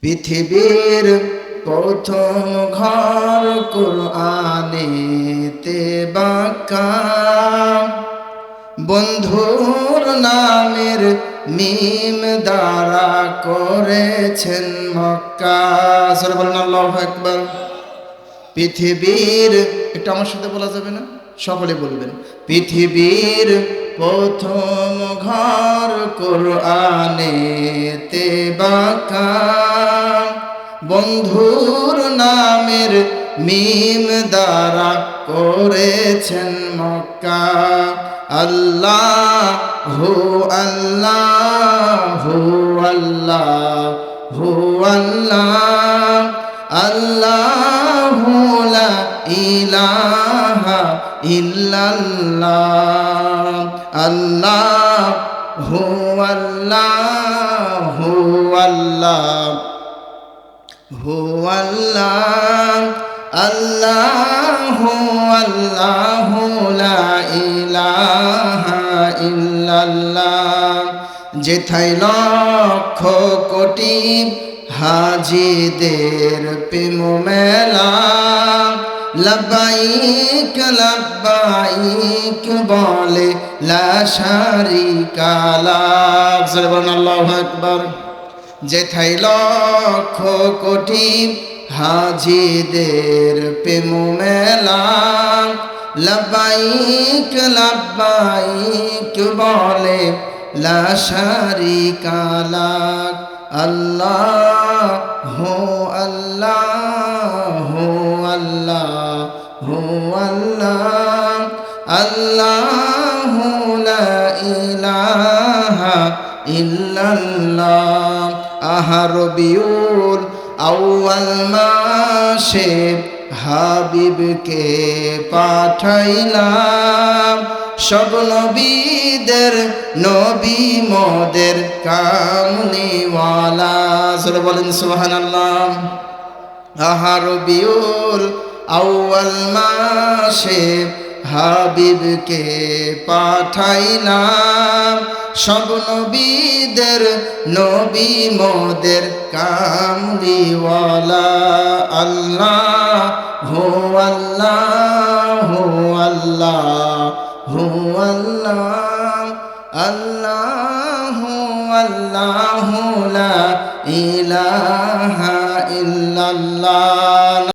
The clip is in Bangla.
পৃথিবীর প্রথম ঘর কুরআনেতে বাঁকা, বন্ধুর নামের মিম দ্বারা করেছেন মক্কা। সরে বলেন আল্লাহু আকবার। পৃথিবীর, একটু আমার সাথে বলা যাবে না? সকলে বলবেন, পৃথিবীর প্রথম ঘর কুরআনেতে বাঁকা, বন্ধুর নামের মিম দ্বারা করেছেন মক্কা। আল্লাহ হু আল্লাহ হু আল্লাহ হু আল্লাহ, আল্লাহু লা ইলাহা ইল্লাল্লাহ, আল্লাহু আল্লাহু আল্লাহ হু আল্লাহ, আল্লাহু আল্লাহু লা ইলাহা ইল্লাল্লাহ। যেথায় লক্ষ কোটি হাজিদের প্রেম মেলা, লব্বাইক লব্বাইক বলে লা শারিকা লাক। সুবহানাল্লাহ, আল্লাহু আকবার। যেথায় লক্ষ কোটি হাজিদের প্রেম মেলা, লব্বাইক লব্বাইক বলে লা শারিকা লাক। আল্লাহু আল্লাহু আল্লাহু আল্লাহ, আল্লাহু লা ইলাহা ইল্লাল্লাহ। আহা রবিউল আউয়াল মাসে হাবিবকে পাঠাইলাম, সব নবীদের নবী মোদের কামলিওয়ালা। সরে বলেন সুবহানাল্লাহ। আহা রবিউল আউয়াল মাসে হাবিবকে পাঠাইলাম, সব নবীদের নবী মোদের কামলিওয়ালা। আল্লাহু আল্লাহু আল্লাহু আল্লাহ, আল্লাহু আল্লাহু লা ইলাহা ইল্লাল্লাহ।